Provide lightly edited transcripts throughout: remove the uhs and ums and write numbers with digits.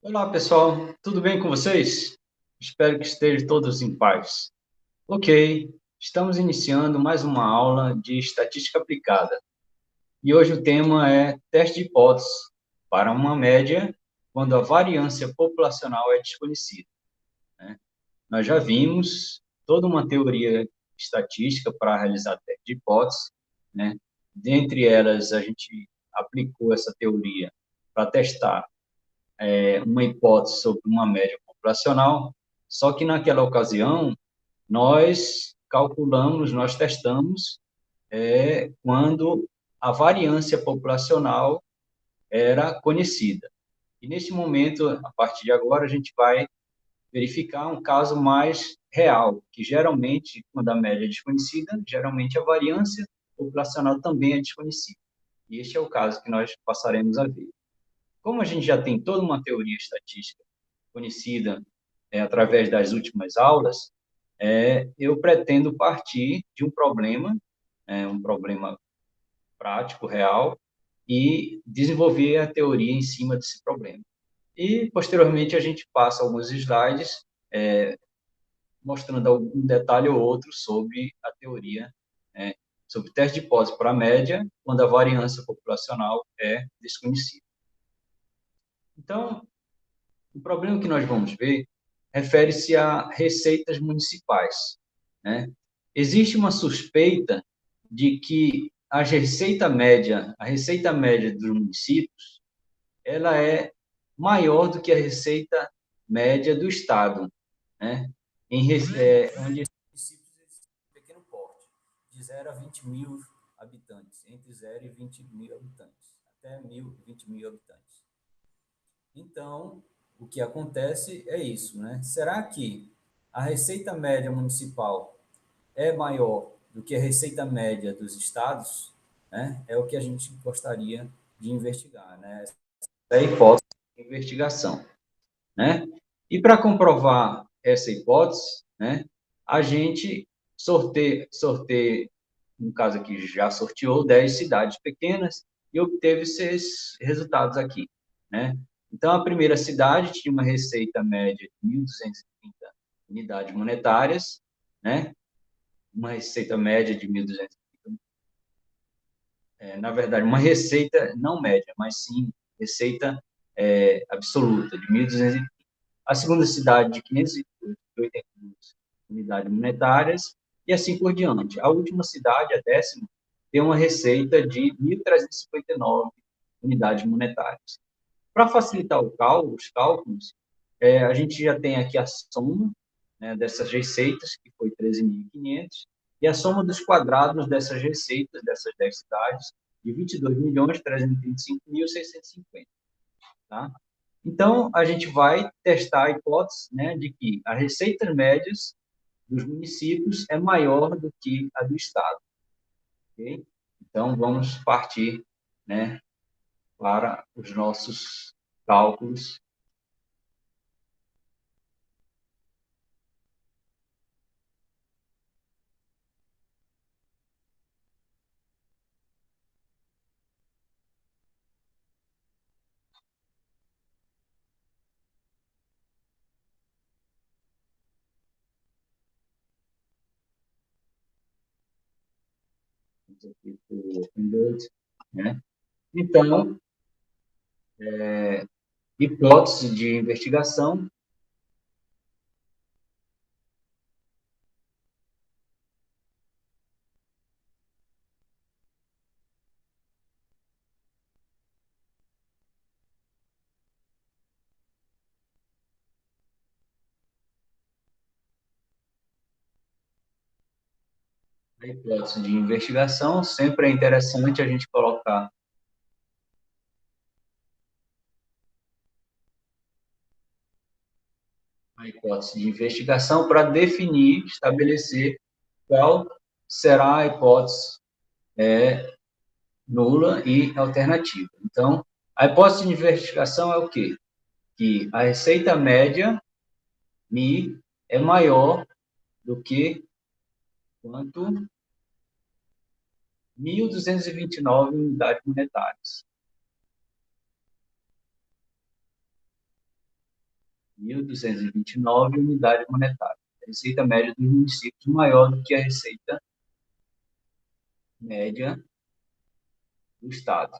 Olá, pessoal. Tudo bem com vocês? Espero que estejam todos em paz. Ok, estamos iniciando mais uma aula de estatística aplicada. E hoje o tema é teste de hipóteses para uma média quando a variância populacional é desconhecida, né? Nós já vimos toda uma teoria estatística para realizar teste de hipóteses, né? Dentre elas, a gente aplicou essa teoria para testar uma hipótese sobre uma média populacional, só que naquela ocasião nós calculamos, nós testamos quando a variância populacional era conhecida. E nesse momento, a partir de agora, a gente vai verificar um caso mais real, que geralmente, quando a média é desconhecida, geralmente a variância populacional também é desconhecida. E este é o caso que nós passaremos a ver. Como a gente já tem toda uma teoria estatística conhecida através das últimas aulas, eu pretendo partir de um problema prático, real, e desenvolver a teoria em cima desse problema. E, posteriormente, a gente passa alguns slides mostrando algum detalhe ou outro sobre a teoria, sobre o teste de hipótese para a média, quando a variância populacional é desconhecida. Então, o problema que nós vamos ver refere-se a receitas municipais, né? Existe uma suspeita de que a receita média dos municípios, ela é maior do que a receita média do estado, né? Onde municípios de pequeno porte, de 0 a 20 mil habitantes, entre 0 e 20 mil habitantes, até 20 mil habitantes. Então, o que acontece é isso, né? Será que a receita média municipal é maior do que a receita média dos estados? Né? É o que a gente gostaria de investigar, né? É a hipótese de investigação, né? E para comprovar essa hipótese, né, a gente sorteia, no caso aqui já sorteou 10 cidades pequenas e obteve esses resultados aqui, né? Então, a primeira cidade tinha uma receita média de 1.230 unidades monetárias, né? Uma receita média de 1.230, na verdade, uma receita não média, mas sim receita absoluta de 1.230. A segunda cidade de 582 unidades monetárias e assim por diante. A última cidade, a décima, tem uma receita de 1.359 unidades monetárias. Para facilitar os cálculos, a gente já tem aqui a soma, né, dessas receitas, que foi 13.500, e a soma dos quadrados dessas receitas, dessas 10 cidades, de 22.335.650. Tá? Então, a gente vai testar a hipótese, né, de que a receita médias dos municípios é maior do que a do Estado. Okay? Então, vamos partir, né, para os nossos cálculos. Né? Então, hipótese de investigação. A hipótese de investigação, sempre é interessante a gente colocar a hipótese de investigação para definir, estabelecer qual será a hipótese nula e alternativa. Então, a hipótese de investigação é o quê? Que a receita média, Mi, é maior do que quanto 1.229 unidades monetárias. 1.229 unidades monetárias. A receita média dos municípios maior do que a receita média do Estado.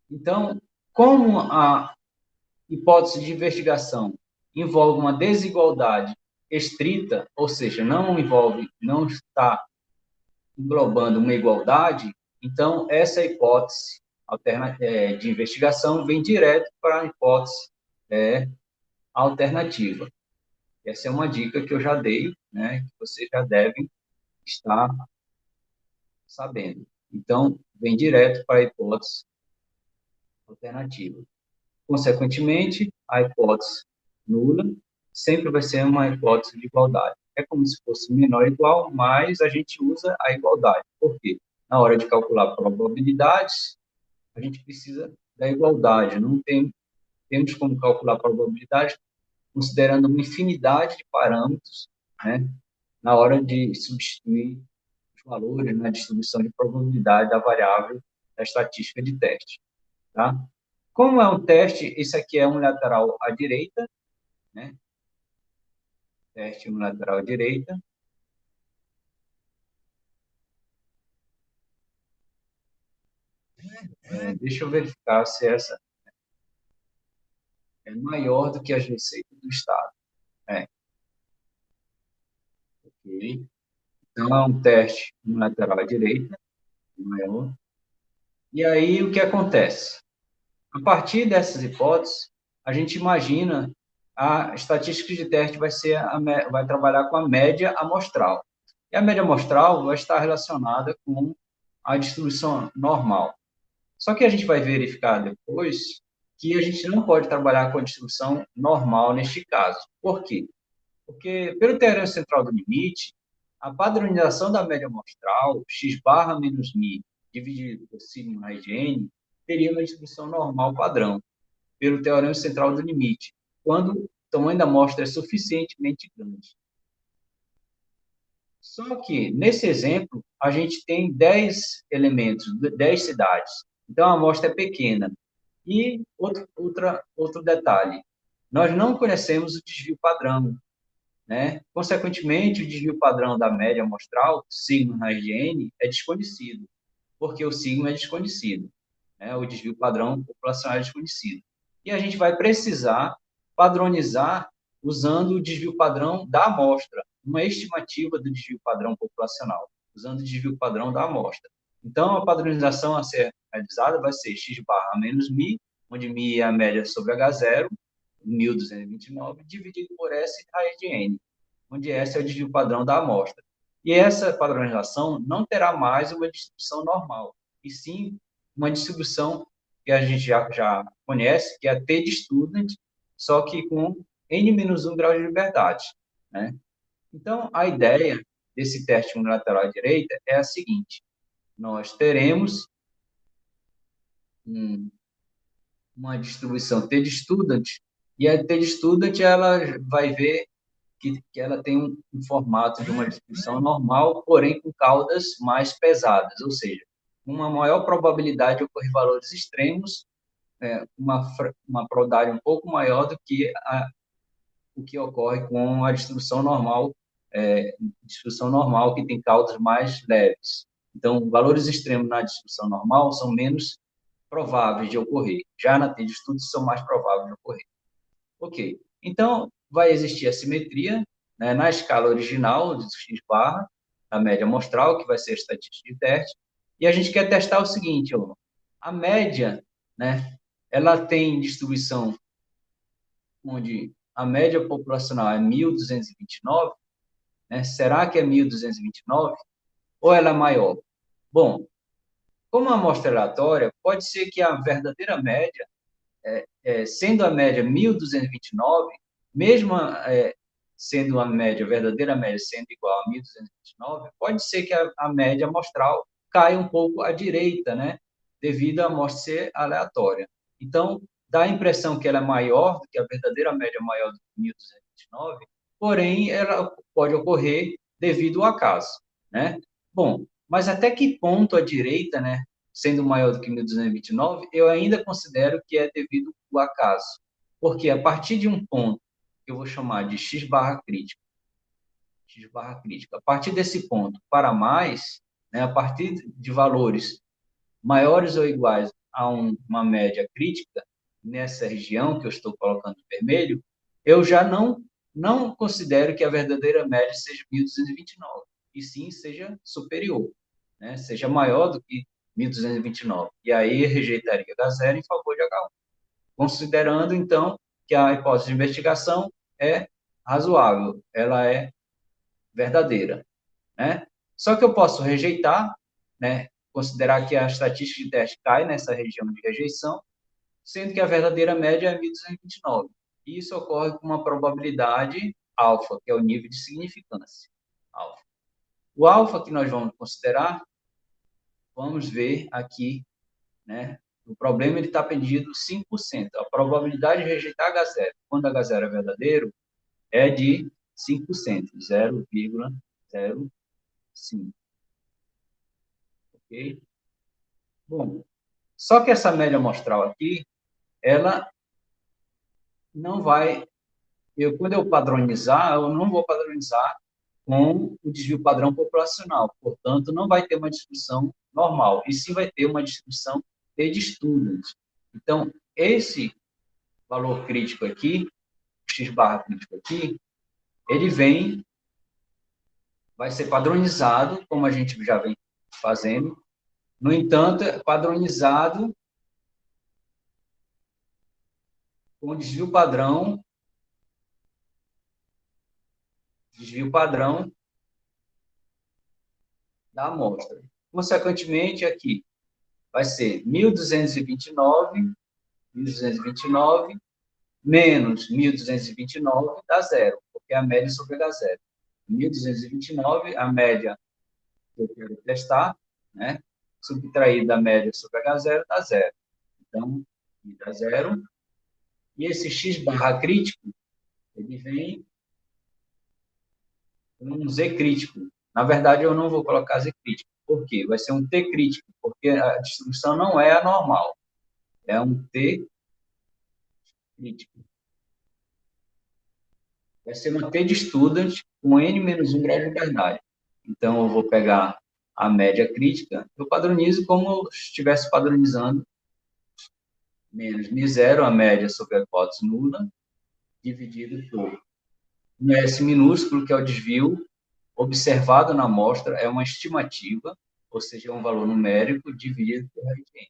Então, como a hipótese de investigação envolve uma desigualdade estrita, ou seja, não está englobando uma igualdade, então essa hipótese de investigação vem direto para a hipótese alternativa. Essa é uma dica que eu já dei, né, que vocês já devem estar sabendo. Então, vem direto para a hipótese alternativa. Consequentemente, a hipótese nula sempre vai ser uma hipótese de igualdade. É como se fosse menor ou igual, mas a gente usa a igualdade. Por quê? Na hora de calcular probabilidades, a gente precisa da igualdade. Não temos como calcular probabilidade considerando uma infinidade de parâmetros, né, na hora de substituir os valores na distribuição de probabilidade da variável da estatística de teste. Tá? Como é um teste, esse aqui é unilateral à direita, né? Teste unilateral à direita. Deixa eu verificar se essa é maior do que as receitas do Estado. Ok. Então, é um teste unilateral à direita, maior. E aí, o que acontece? A partir dessas hipóteses, a gente imagina a estatística de teste vai trabalhar com a média amostral. E a média amostral vai estar relacionada com a distribuição normal. Só que a gente vai verificar depois que a gente não pode trabalhar com a distribuição normal neste caso. Por quê? Porque, pelo teorema central do limite, a padronização da média amostral, x barra menos mi, dividido por sigma raiz de n, teria uma distribuição normal padrão, pelo teorema central do limite, quando o tamanho da amostra é suficientemente grande. Só que, nesse exemplo, a gente tem 10 elementos, 10 cidades. Então, a amostra é pequena. E outro detalhe, nós não conhecemos o desvio padrão, né? Consequentemente, o desvio padrão da média amostral, sigma raiz de n, é desconhecido, porque o sigma é desconhecido, né? O desvio padrão populacional é desconhecido. E a gente vai precisar padronizar usando o desvio padrão da amostra, uma estimativa do desvio padrão populacional, usando o desvio padrão da amostra. Então, a padronização a ser realizada vai ser x barra menos mi, onde mi é a média sobre H0, 1.229, dividido por S raiz de n, onde S é o desvio padrão da amostra. E essa padronização não terá mais uma distribuição normal, e sim uma distribuição que a gente já conhece, que é a T de student, só que com n-1 grau de liberdade, né? Então, a ideia desse teste unilateral à direita é a seguinte: nós teremos uma distribuição T de student, e a T de student ela vai ver que ela tem um formato de uma distribuição normal, porém com caudas mais pesadas, ou seja, uma maior probabilidade de ocorrer valores extremos, uma probabilidade um pouco maior do que o que ocorre com a distribuição normal que tem caudas mais leves. Então, valores extremos na distribuição normal são menos prováveis de ocorrer. Já na T de estudo, são mais prováveis de ocorrer. Ok. Então, vai existir a simetria, né, na escala original do x barra, a média amostral, que vai ser a estatística de teste, e a gente quer testar o seguinte, ó, a média, né, ela tem distribuição onde a média populacional é 1.229, né, será que é 1.229? Ou ela é maior? Bom, como a amostra é aleatória, pode ser que a verdadeira média, sendo a média 1.229, mesmo sendo a média, a verdadeira média sendo igual a 1.229, pode ser que a média amostral caia um pouco à direita, né? Devido à amostra ser aleatória. Então, dá a impressão que ela é maior, que a verdadeira média é maior do que 1.229, porém, ela pode ocorrer devido ao acaso, né? Bom, Mas até que ponto a direita, né, sendo maior do que 1.229, eu ainda considero que é devido ao acaso. Porque a partir de um ponto, que eu vou chamar de x barra crítico, a partir desse ponto para mais, né, a partir de valores maiores ou iguais a uma média crítica, nessa região que eu estou colocando em vermelho, eu já não considero que a verdadeira média seja 1.229, e sim seja superior, né? Seja maior do que 1.229. E aí rejeitaria H0 em favor de H1, considerando, então, que a hipótese de investigação é razoável, ela é verdadeira, né? Só que eu posso rejeitar, né? Considerar que a estatística de teste cai nessa região de rejeição, sendo que a verdadeira média é 1.229. E isso ocorre com uma probabilidade alfa, que é o nível de significância alfa. O alfa que nós vamos considerar, vamos ver aqui, né? O problema ele está pedindo 5%. A probabilidade de rejeitar H0, quando H0 é verdadeiro, é de 5%, 0,05. Ok? Bom, só que essa média amostral aqui, ela não vai... Quando eu padronizar, eu não vou padronizar com o desvio padrão populacional. Portanto, não vai ter uma distribuição normal, e sim vai ter uma distribuição de student. Então, esse valor crítico aqui, x barra crítico aqui, ele vai ser padronizado, como a gente já vem fazendo. No entanto, é padronizado com desvio padrão da amostra. Consequentemente, aqui vai ser 1.229 menos 1.229 dá zero, porque é a média sobre H0. 1.229, a média que eu quero testar, né? Subtrair da média sobre H0 dá zero. Então, dá zero. E esse x barra crítico, ele vem com um z crítico. Na verdade, eu não vou colocar z crítico. Por quê? Vai ser um t crítico, porque a distribuição não é anormal. É um t crítico. Vai ser uma T de student com N-1 grau de liberdade. Então, eu vou pegar a média crítica, eu padronizo como eu estivesse padronizando menos μ0, a média sobre a hipótese nula, dividido por um S minúsculo, que é o desvio observado na amostra, é uma estimativa, ou seja, é um valor numérico dividido por raiz de N.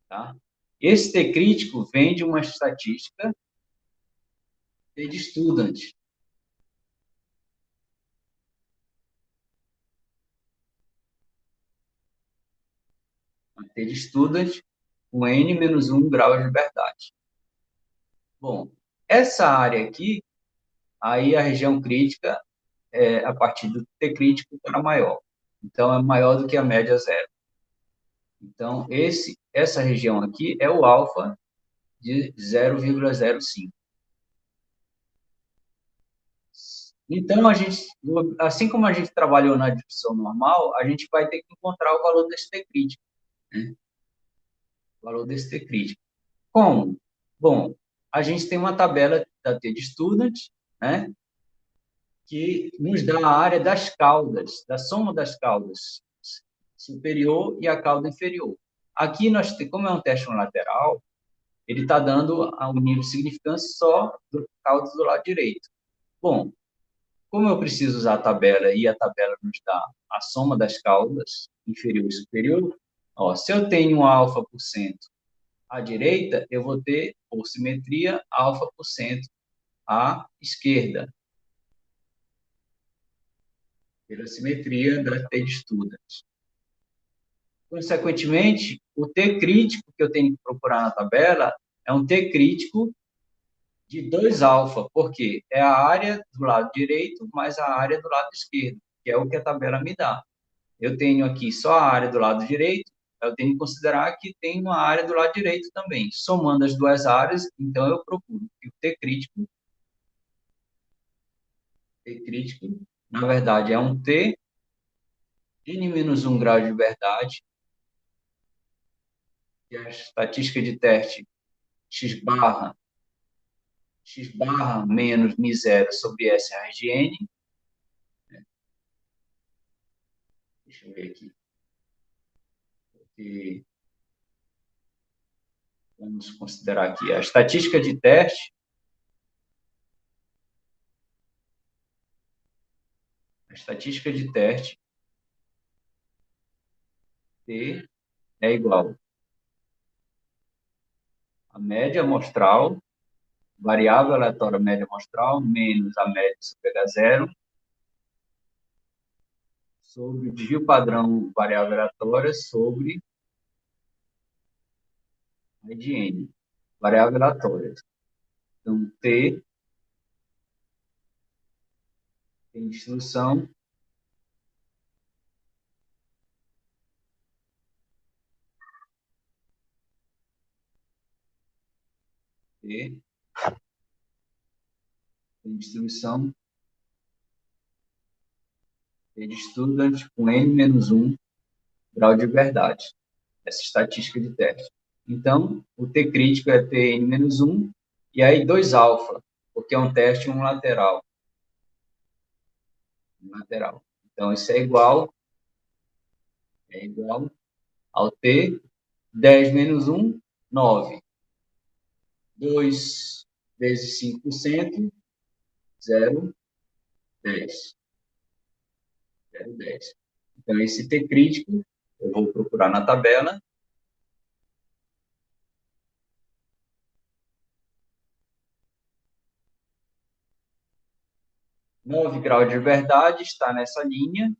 Tá? Esse T crítico vem de uma estatística de student. T de student com N-1 grau de liberdade. Bom, essa área aqui, aí a região crítica, a partir do T crítico para maior. Então, é maior do que a média zero. Então, essa região aqui é o alfa de 0,05. Então, assim como a gente trabalhou na distribuição normal, a gente vai ter que encontrar o valor desse T crítico. Né? O valor desse T crítico. Como? Bom, a gente tem uma tabela da T de Student, né? Que nos dá a área das caudas, da soma das caudas superior e a cauda inferior. Aqui, como é um teste lateral, ele está dando um nível de significância só do cauda do lado direito. Bom, como eu preciso usar a tabela e a tabela nos dá a soma das caudas inferior e superior, ó, se eu tenho alfa por cento à direita, eu vou ter, por simetria, alfa por cento à esquerda, pela simetria da T de Student. Consequentemente, o T crítico que eu tenho que procurar na tabela é um T crítico de 2 alfa, porque é a área do lado direito mais a área do lado esquerdo, que é o que a tabela me dá. Eu tenho aqui só a área do lado direito, eu tenho que considerar que tem uma área do lado direito também. Somando as duas áreas, então eu procuro que o T crítico na verdade, é um T, N-1 grau de liberdade, e a estatística de teste x barra menos μ0 sobre S raiz de N. Deixa eu ver aqui. Porque vamos considerar aqui a estatística de teste. A estatística de teste T é igual a média amostral, variável aleatória média amostral, menos a média sobre H0, sobre o desvio padrão variável aleatória sobre a de N, variável aleatória. Então, T tem distribuição T tem distribuição T de student com N-1 grau de liberdade. Essa estatística de teste. Então, o T crítico é Tn-1, e aí 2 alfa, porque é um teste um lateral. Lateral. Então, isso é igual ao T, 10 menos 1, 9. 2 vezes 5%, 0, 10. 0, 10. Então, esse T crítico, eu vou procurar na tabela. 9 graus de verdade está nessa linha.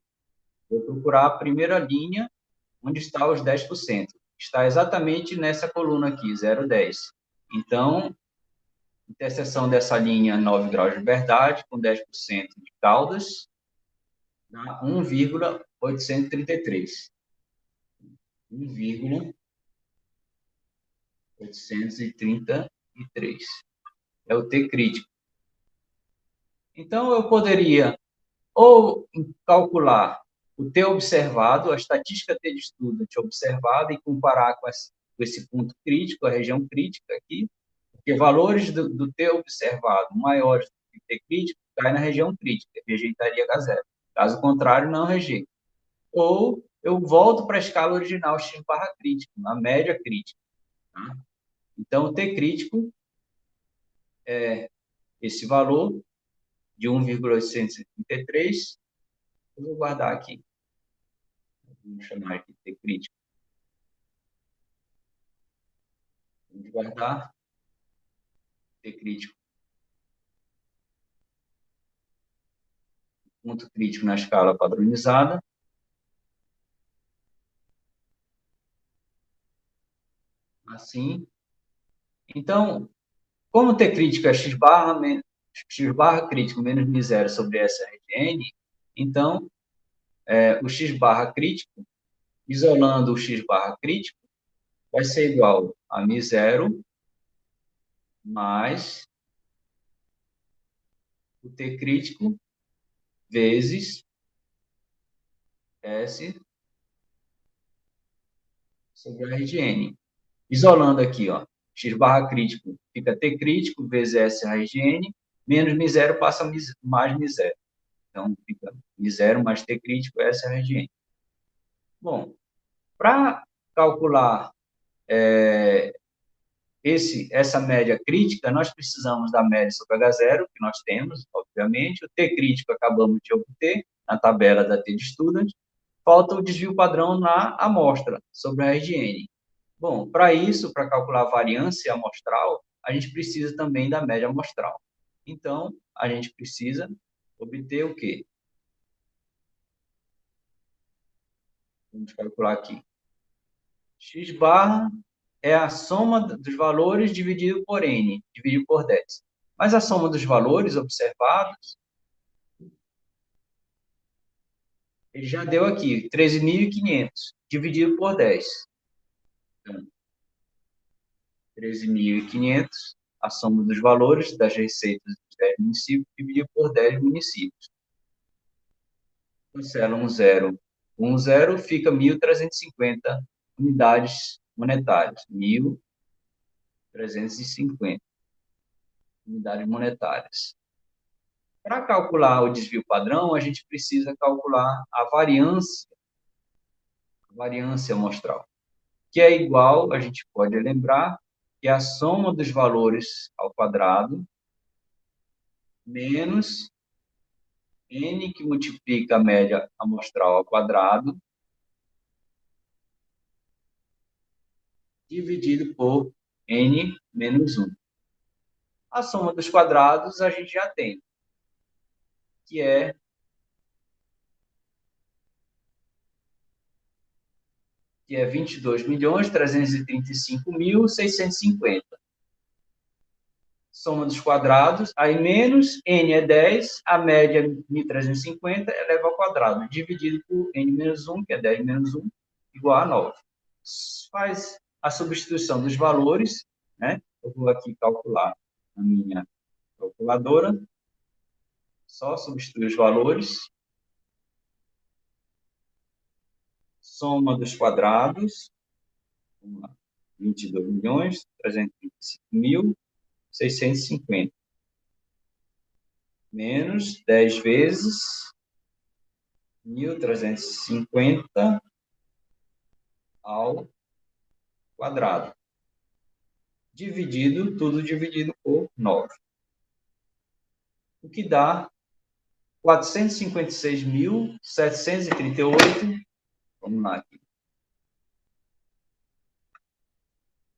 Vou procurar a primeira linha, onde está os 10%. Está exatamente nessa coluna aqui, 0,10. Então, interseção dessa linha 9 graus de verdade com 10% de caudas, dá 1,833. 1,833. É o T crítico. Então, eu poderia ou calcular o T observado, a estatística T de estudo observada e comparar com esse ponto crítico, a região crítica aqui, porque valores do T observado maiores do que o T crítico caem na região crítica, rejeitaria H0. Caso contrário, não rejeita. Ou eu volto para a escala original x barra crítico, na média crítica. Tá? Então, o T crítico é esse valor de 1,833. Eu vou guardar aqui. Vamos chamar aqui de T crítico. Vamos guardar T crítico. Ponto crítico na escala padronizada. Assim. Então, como T crítico é x barra crítico menos μ0 sobre S de N, então, o x barra crítico, isolando o x barra crítico, vai ser igual a μ0 mais o T crítico vezes S sobre R de N. Isolando aqui, ó, x barra crítico fica T crítico vezes S raiz de N, menos μ0 passa mais μ0. Então, fica μ0 mais T crítico, S raiz de N. Bom, para calcular essa média crítica, nós precisamos da média sobre H0, que nós temos, obviamente. O T crítico acabamos de obter na tabela da T de Student. Falta o desvio padrão na amostra, sobre a raiz de N. Bom, para isso, para calcular a variância amostral, a gente precisa também da média amostral. Então, a gente precisa obter o quê? Vamos calcular aqui. X barra é a soma dos valores dividido por N, dividido por 10. Mas a soma dos valores observados, ele já deu aqui, 13.500, dividido por 10. Então, 13.500, a soma dos valores das receitas dos 10 municípios, dividido por 10 municípios. cancela um zero. Um zero fica 1.350 unidades monetárias. 1.350 unidades monetárias. Para calcular o desvio padrão, a gente precisa calcular a variância amostral, que é igual, a gente pode lembrar, que é a soma dos valores ao quadrado menos n, que multiplica a média amostral ao quadrado, dividido por n menos 1. A soma dos quadrados a gente já tem, que é 22.335.650. Soma dos quadrados, aí menos n é 10, a média é 1.350 eleva ao quadrado, dividido por n menos 1, que é 10 menos 1, igual a 9. Faz a substituição dos valores, né? Eu vou aqui calcular a minha calculadora, só substituir os valores. Soma dos quadrados, vamos lá, 22.335.650, menos 10 vezes 1.350 ao quadrado, tudo dividido por 9. O que dá 456.738, vamos lá aqui,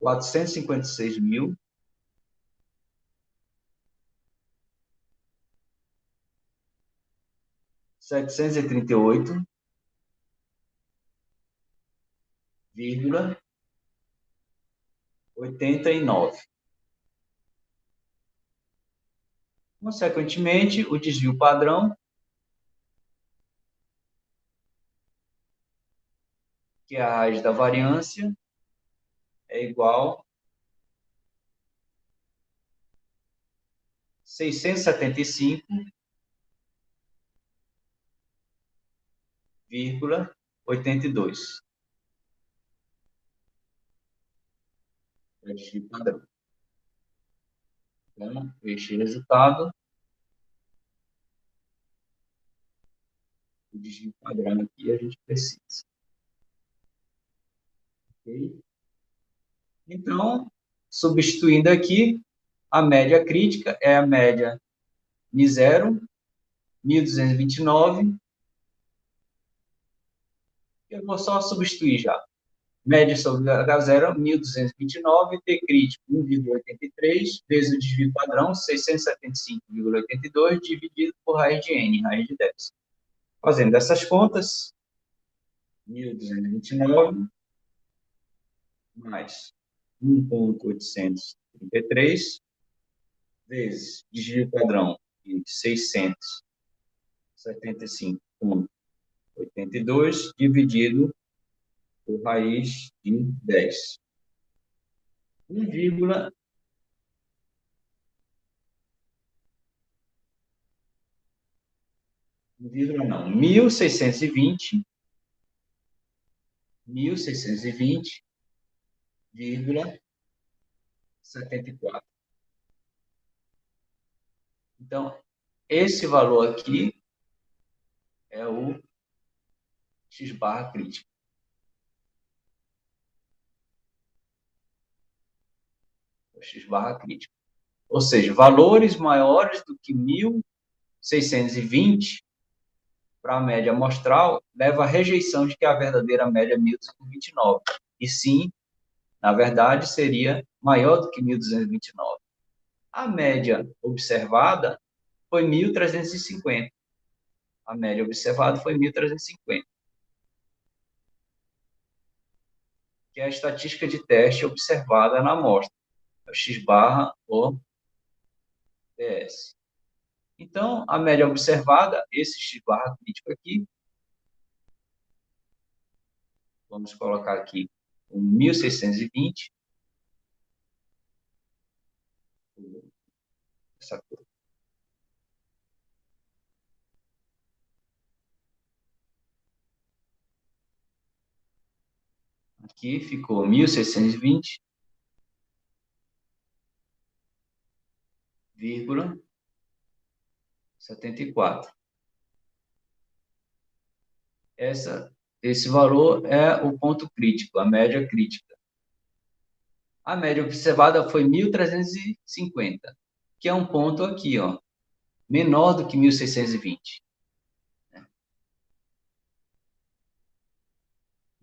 456.738, vírgula 89. Consequentemente, o desvio padrão, que é a raiz da variância, é igual a 675,82. É o desvio padrão. Então, este resultado, o desvio padrão aqui a gente precisa. Ok? Então, substituindo aqui, a média crítica é a média M0, 1.229. Eu vou só substituir já. Média sobre H0, 1.229, T crítico, 1,83, vezes o desvio padrão, 675,82, dividido por raiz de n, raiz de 10. Fazendo essas contas, 1.229 mais 1,833 vezes desvio padrão de 675,82 dividido por raiz de 10. 1, não, 1.620,74. Então, esse valor aqui é o x barra crítico. O x barra crítico. Ou seja, valores maiores do que 1.620 para a média amostral leva à rejeição de que a verdadeira média é 1.229. E sim, na verdade, seria maior do que 1.229. A média observada foi 1.350. A média observada foi 1.350. Que é a estatística de teste observada na amostra. É o x barra ou DS. Então, a média observada, esse x barra crítico aqui, vamos colocar aqui 1.620, essa cor, Aqui ficou 1.620, vírgula 74. Esse valor é o ponto crítico, a média crítica. A média observada foi 1.350, que é um ponto aqui, ó, menor do que 1.620.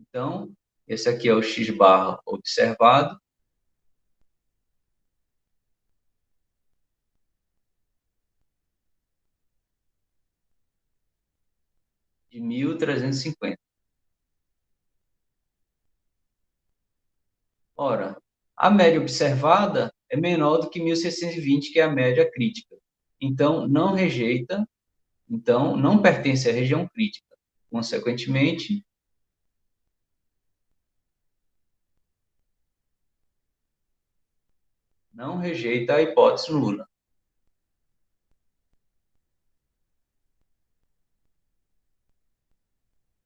Então, esse aqui é o x barra observado. De 1.350. Ora, a média observada é menor do que 1.620, que é a média crítica. Então, não rejeita, então, não pertence à região crítica. Consequentemente, não rejeita a hipótese nula.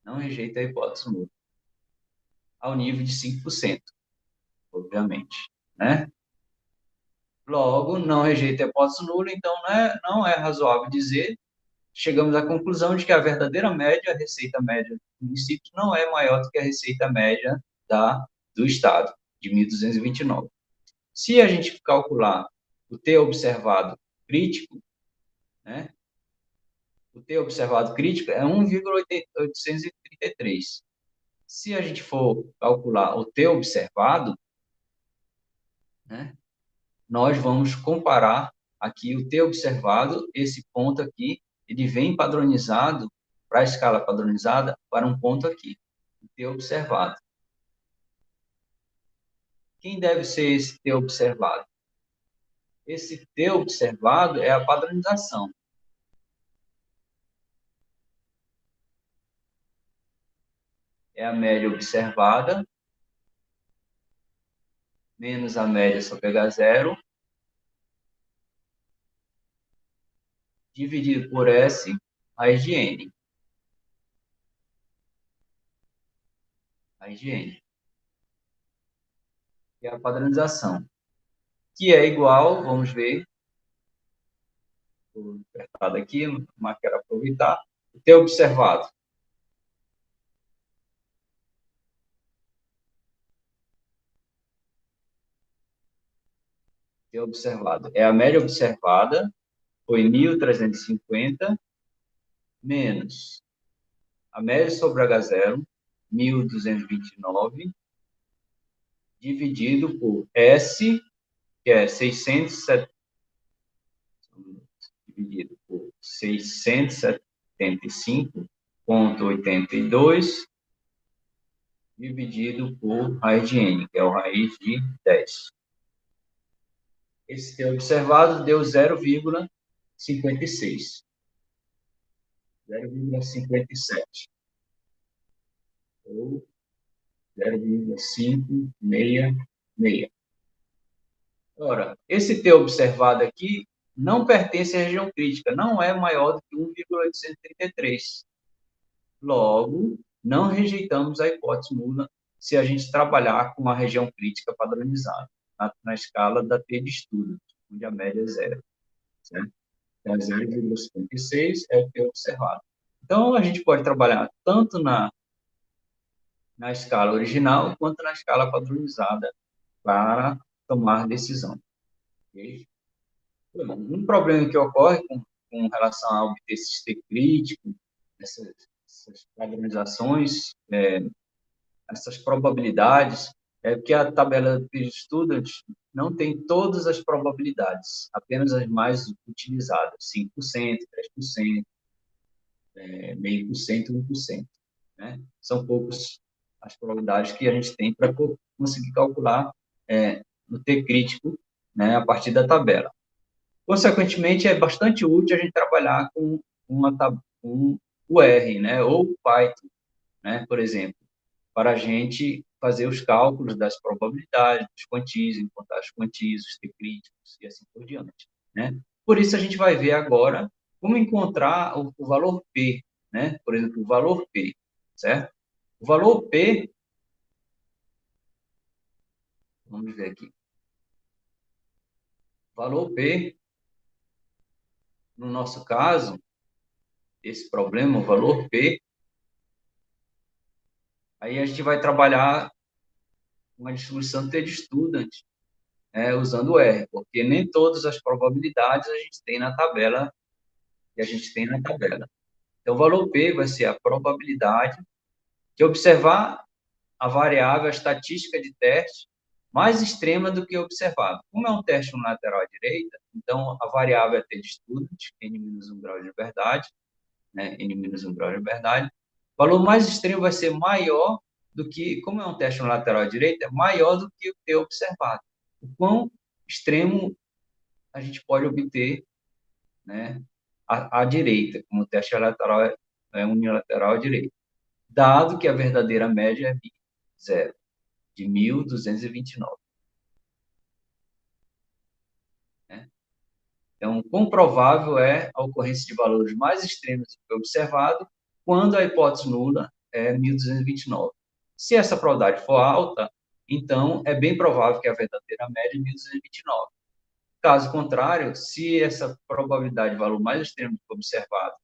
Não rejeita a hipótese nula. Ao nível de 5%, obviamente, né? Logo, não rejeita a hipótese nula, então não é razoável dizer, chegamos à conclusão de que a verdadeira média, a receita média do município, não é maior do que a receita média do Estado, de 1.229. Se a gente calcular o T observado crítico, né, o T observado crítico é 1,833. Se a gente for calcular o T observado, né, nós vamos comparar aqui o T observado, esse ponto aqui, ele vem padronizado para a escala padronizada para um ponto aqui, o T observado. Quem deve ser esse T observado? Esse T observado é a padronização. É a média observada menos a média, só pegar zero, dividido por S, raiz de N. Raiz de N. Que é a padronização. Que é igual, vamos ver, vou apertar aqui, mas quero aproveitar, o T observado. T observado. É a média observada, foi 1.350, menos a média sobre H0, 1.229, dividido por S, que é 670, dividido por 675,82, dividido por raiz de N, que é o raiz de 10. Esse T observado deu 0,56. 0,57. Ou 0,566. Ora, esse T observado aqui não pertence à região crítica, não é maior do que 1,833. Logo, não rejeitamos a hipótese nula se a gente trabalhar com a região crítica padronizada, na escala da T de estudo, onde a média é zero. Certo? Então, 0,56 é o T observado. Então, a gente pode trabalhar tanto na escala original quanto na escala padronizada para tomar decisão. Okay? Um problema que ocorre com relação a obter esse T crítico, essas padronizações, essas probabilidades, é que a tabela de Student não tem todas as probabilidades, apenas as mais utilizadas, 5%, 3%, 0,5%, 1%. Né? São poucas as probabilidades que a gente tem para conseguir calcular no T crítico, né, a partir da tabela. Consequentemente, é bastante útil a gente trabalhar com o R, né, ou o Python, né, por exemplo, para a gente fazer os cálculos das probabilidades, dos quantis, encontrar os quantis, os T críticos e assim por diante. Né? Por isso, a gente vai ver agora como encontrar o valor P, né? Por exemplo, o valor P, certo? O valor P Vamos ver aqui. Valor P, no nosso caso, esse problema, o valor P, aí a gente vai trabalhar uma distribuição T-student, usando o R, porque nem todas as probabilidades a gente tem na tabela que a gente tem na tabela. Então, o valor P vai ser a probabilidade de observar a variável, a estatística de teste mais extrema do que observado. Como é um teste unilateral à direita, então a variável é T-student, N-1 grau de liberdade, né, N-1 grau de liberdade. O valor mais extremo vai ser maior do que, como é um teste no lateral à direita, é maior do que o T observado. O quão extremo a gente pode obter, né, à direita, como o teste lateral é unilateral à direita, dado que a verdadeira média é zero, de 1.229. Né? Então, quão provável é a ocorrência de valores mais extremos do que observado quando a hipótese nula é 1.229. Se essa probabilidade for alta, então é bem provável que a verdadeira média é 1.229. Caso contrário, se essa probabilidade de valor mais extremo do que observado,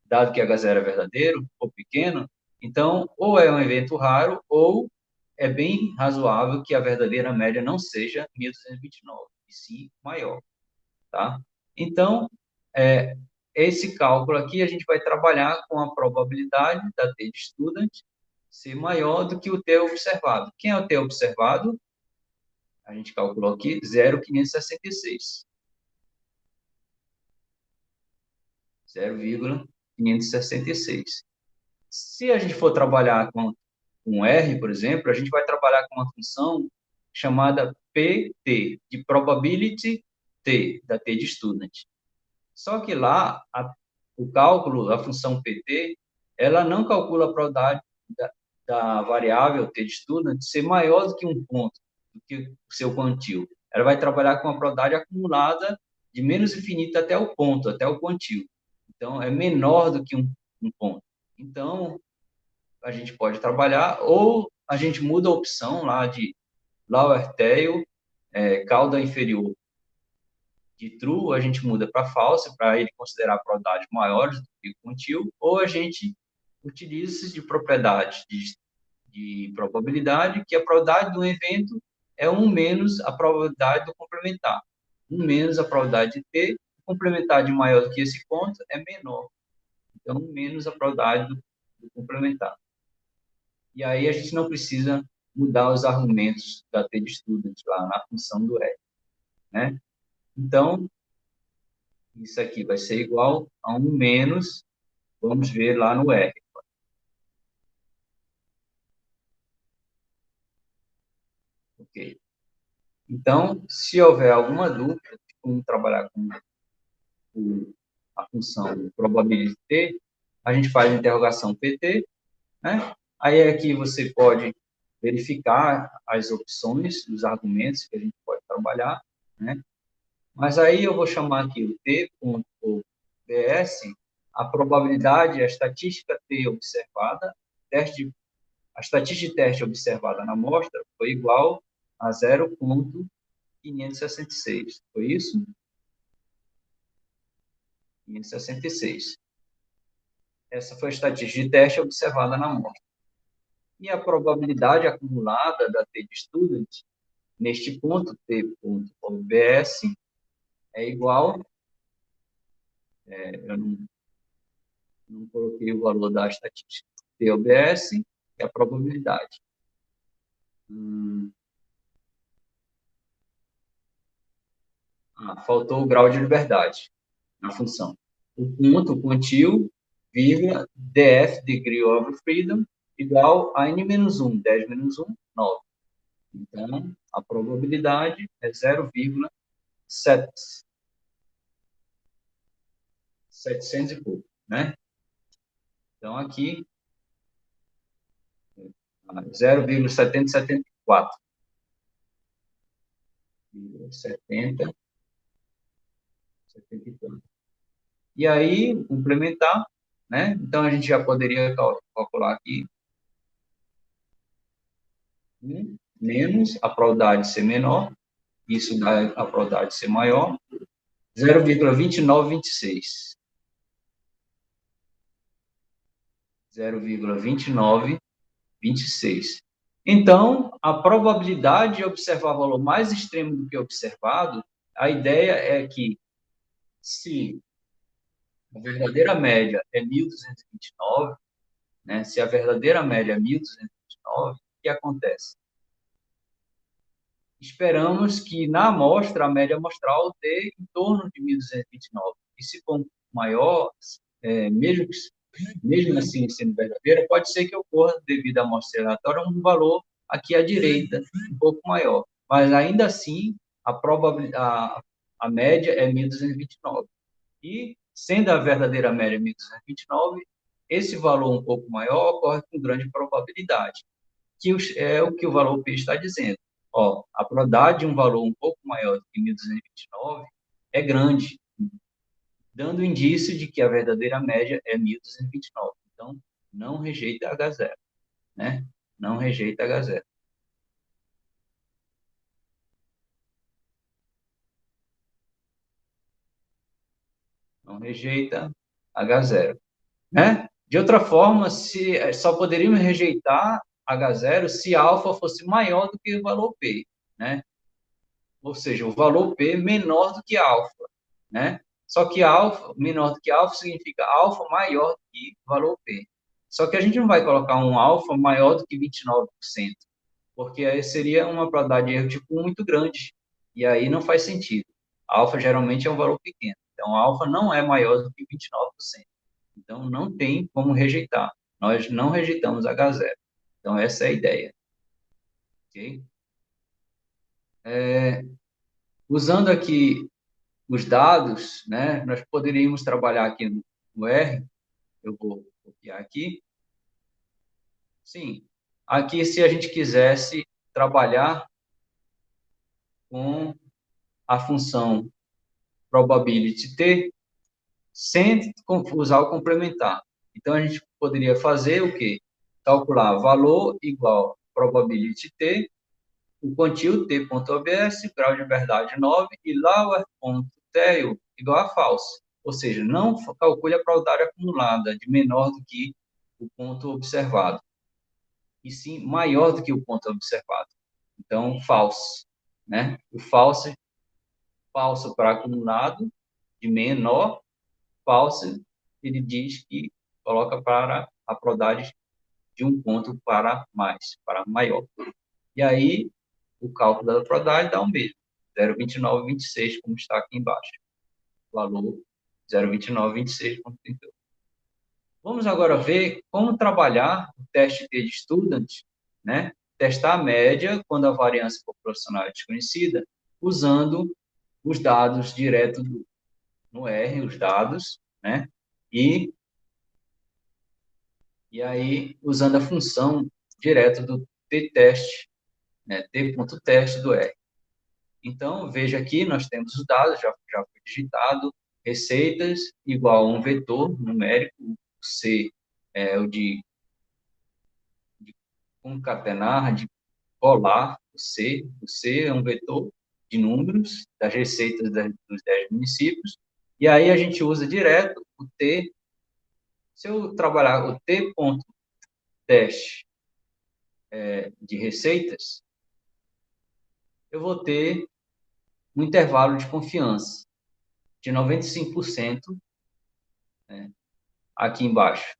dado que H0 é verdadeiro ou pequeno, então ou é um evento raro ou é bem razoável que a verdadeira média não seja 1.229, e sim maior. Tá? Então, esse cálculo aqui, a gente vai trabalhar com a probabilidade da T-student ser maior do que o T observado. Quem é o T observado? A gente calculou aqui 0,566. 0,566. Se a gente for trabalhar com R, por exemplo, a gente vai trabalhar com uma função chamada PT, de Probability T, da T de Student. Só que lá, o cálculo, a função PT, ela não calcula a probabilidade da variável T de Student ser maior do que um ponto, do que o seu quantio. Ela vai trabalhar com a probabilidade acumulada de menos infinito até o ponto, até o quantio. Então, é menor do que um ponto. Então, a gente pode trabalhar, ou a gente muda a opção lá de lower tail, cauda inferior de true, a gente muda para false, para ele considerar probabilidades maiores do que o quantio, ou a gente utiliza de propriedade de probabilidade, que a probabilidade do evento é 1 menos a probabilidade do complementar. 1 menos a probabilidade de T, complementar de maior do que esse ponto é menor. Então, menos a probabilidade do complementar. E aí a gente não precisa mudar os argumentos da T de student lá na função do R, né? Então, isso aqui vai ser igual a 1 menos, vamos ver lá no R. Ok. Então, se houver alguma dúvida de como trabalhar com a função probability T, a gente faz a interrogação PT, né? Aí aqui você pode verificar as opções, os argumentos que a gente pode trabalhar, né? Mas aí eu vou chamar aqui o T.bs, a probabilidade, a estatística T observada, a estatística de teste observada na amostra foi igual a 0,566. Foi isso? 566. Essa foi a estatística de teste observada na amostra. E a probabilidade acumulada da T de student, neste ponto, T.bs, é igual, eu não coloquei o valor da estatística, T.bs, é a probabilidade. Faltou o grau de liberdade na função. O ponto, o quantio, vírgula, df, degree of freedom, igual a n-1, 10 menos 1, 9. Então, a probabilidade é 0,700 e pouco, né? Então, aqui, 0,774. 70, 74. E aí, complementar, né? Então, a gente já poderia calcular aqui menos a probabilidade ser menor, isso dá a probabilidade ser maior, 0,2926. 0,2926. Então, a probabilidade de observar valor mais extremo do que observado, a ideia é que se a verdadeira média é 1.229, né? Se a verdadeira média é 1.229, o que acontece? Esperamos que na amostra, a média amostral dê em torno de 1.229. E se for maior, mesmo assim sendo verdadeira, pode ser que ocorra, devido à amostra aleatória, um valor aqui à direita, um pouco maior. Mas ainda assim, a média é 1.229. E, sendo a verdadeira média 1.229, esse valor um pouco maior ocorre com grande probabilidade, que é o que o valor P está dizendo. Ó, a probabilidade de um valor um pouco maior do que 1.229 é grande, dando indício de que a verdadeira média é 1.229. Então, não rejeita H0, né? Não rejeita H0. Não rejeita H0, né? De outra forma, só poderíamos rejeitar H0 se alfa fosse maior do que o valor P, né? Ou seja, o valor P menor do que alfa, né? Só que alfa, menor do que alfa, significa alfa maior do que valor P. Só que a gente não vai colocar um alfa maior do que 29%, porque aí seria uma probabilidade de erro tipo 1 muito grande, e aí não faz sentido. Alfa geralmente é um valor pequeno, então alfa não é maior do que 29%. Então não tem como rejeitar. Nós não rejeitamos H0. Então essa é a ideia. Ok? Usando aqui os dados, né, nós poderíamos trabalhar aqui no R, eu vou copiar aqui. Sim, aqui se a gente quisesse trabalhar com a função probability t, sem usar o complementar. Então, a gente poderia fazer o quê? Calcular valor igual probability t, o quantio t.obs, grau de verdade 9, e lower.tail igual a false. Ou seja, não calcule a probabilidade acumulada de menor do que o ponto observado, e sim maior do que o ponto observado. Então, false, né? O falso para acumulado, de menor, false, ele diz que coloca para a probabilidade de um ponto para mais, para maior. E aí, o cálculo da probabilidade dá o mesmo, 0,2926, como está aqui embaixo. Valor 0,2926,32. Vamos agora ver como trabalhar o teste T de student, né? Testar a média quando a variância populacional é desconhecida, usando os dados direto no R, os dados, né? E aí, usando a função direto do t-teste, né? t.teste do R. Então, veja aqui, nós temos os dados, já foi digitado, receitas igual a um vetor numérico, o C é o de concatenar, de colar, o C é um vetor de números das receitas dos 10 municípios, e aí a gente usa direto o T. Se eu trabalhar o T.teste de receitas, eu vou ter um intervalo de confiança de 95%, né, aqui embaixo.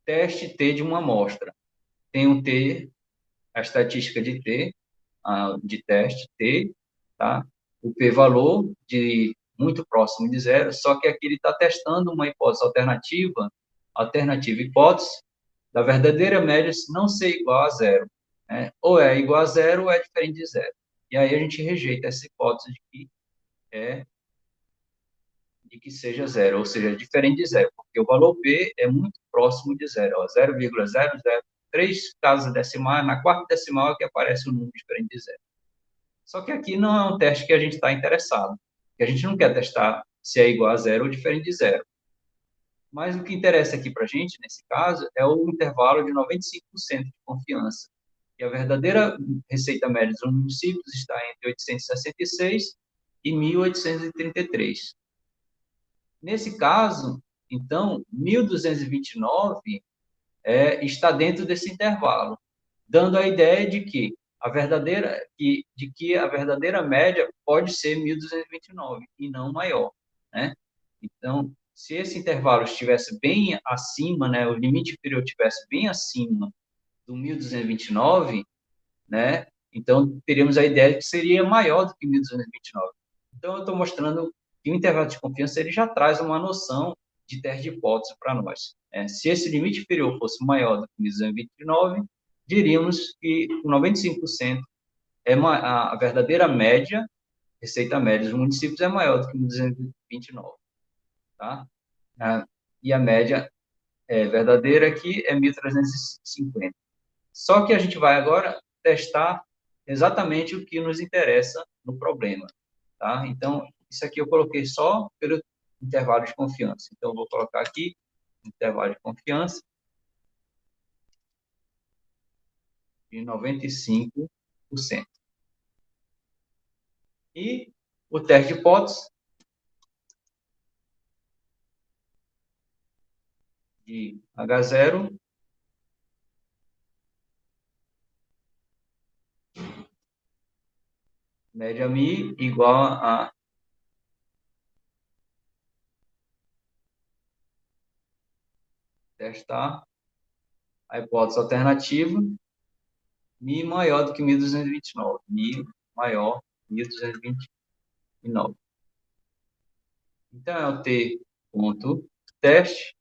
Teste T de uma amostra. Tem um T, a estatística de T, de teste T, tá? O p-valor de muito próximo de zero, só que aqui ele está testando uma hipótese alternativa hipótese da verdadeira média não ser igual a zero, né? Ou é igual a zero ou é diferente de zero. E aí a gente rejeita essa hipótese de que seja zero, ou seja, diferente de zero, porque o valor P é muito próximo de zero, 0,003 casas decimais, na quarta decimal é que aparece um número diferente de zero. Só que aqui não é um teste que a gente está interessado, porque a gente não quer testar se é igual a zero ou diferente de zero. Mas o que interessa aqui para a gente, nesse caso, é o intervalo de 95% de confiança. E a verdadeira receita média dos municípios está entre 866 e 1.833. Nesse caso, então, 1.229 está dentro desse intervalo, dando a ideia de que a verdadeira média pode ser 1.229 e não maior, né? Então, se esse intervalo estivesse bem acima, né, o limite inferior estivesse bem acima do 1.229, né? Então, teríamos a ideia de que seria maior do que 1.229. Então, eu estou mostrando que o intervalo de confiança ele já traz uma noção de teste de hipótese para nós. Se esse limite inferior fosse maior do que 1.229, diríamos que 95% a verdadeira média, receita média dos municípios é maior do que 1.229, tá? E a média verdadeira aqui é 1.350. Só que a gente vai agora testar exatamente o que nos interessa no problema, tá? Então, isso aqui eu coloquei só pelo intervalo de confiança. Então, eu vou colocar aqui intervalo de confiança de 95%. E o teste de hipótese de H0 média mi igual a testar a hipótese alternativa mi maior do que 1.229. Mi maior 1.229. Então, é o T ponto teste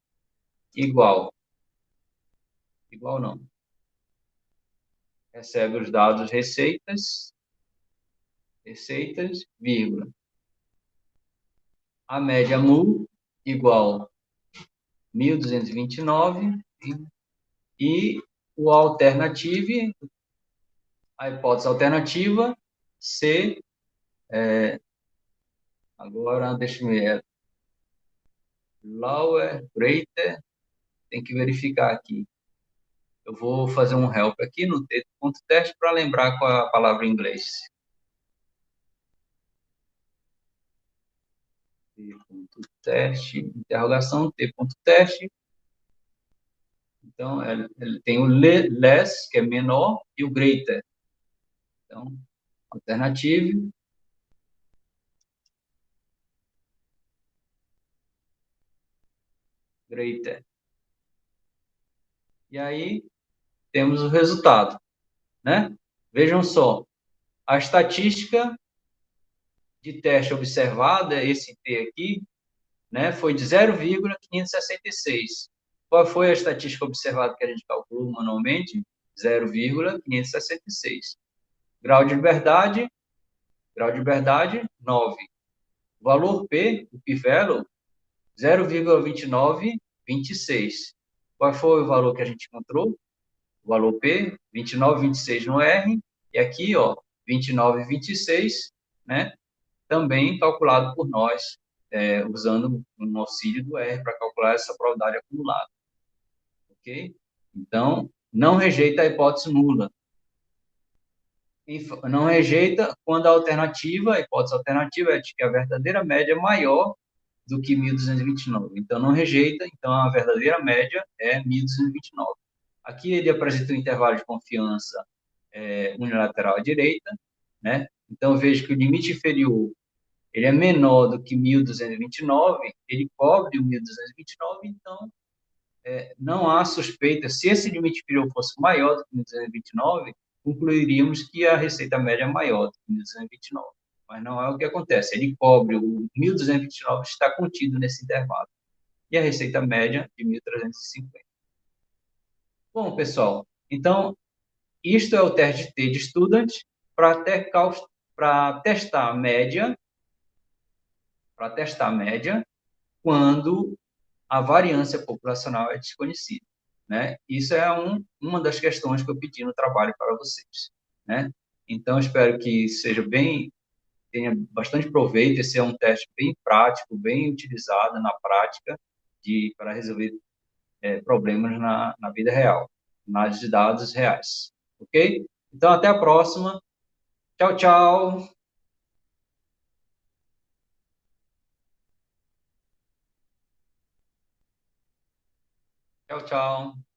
igual não. Recebe os dados receitas, vírgula. A média mu igual 1.229 e o alternative, a hipótese alternativa, C, agora deixa eu ver, lower, greater, tem que verificar aqui. Eu vou fazer um help aqui no ponto teste para lembrar qual é a palavra em inglês. T.teste, interrogação, T.teste. Então, ele tem o less, que é menor, e o greater. Então, alternativa. Greater. E aí, temos o resultado, né? Vejam só, a estatística de teste observada, esse T aqui, né, foi de 0,566. Qual foi a estatística observada que a gente calculou manualmente? 0,566. Grau de liberdade, 9. Valor P, o p-value, 0,2926. Qual foi o valor que a gente encontrou? O valor P, 29,26 no R, e aqui, ó, 29,26, né? Também calculado por nós, usando o auxílio do R para calcular essa probabilidade acumulada. Ok? Então, não rejeita a hipótese nula. Não rejeita quando a hipótese alternativa é de que a verdadeira média é maior do que 1.229. Então, não rejeita, então a verdadeira média é 1.229. Aqui ele apresenta um intervalo de confiança unilateral à direita, né? Então, eu vejo que o limite inferior ele é menor do que 1.229, ele cobre o 1.229, então não há suspeita. Se esse limite inferior fosse maior do que 1.229, concluiríamos que a receita média é maior do que 1.229. Mas não é o que acontece. Ele cobre o 1.229, está contido nesse intervalo. E a receita média de 1.350. Bom, pessoal, então, isto é o teste T de Student para testar a média, quando a variância populacional é desconhecida, né? Isso é uma das questões que eu pedi no trabalho para vocês, né? Então, espero que tenha bastante proveito. Esse é um teste bem prático, bem utilizado na prática para resolver problemas na vida real, análise de dados reais. ok? Então, até a próxima. Tchau, tchau. Tchau, tchau.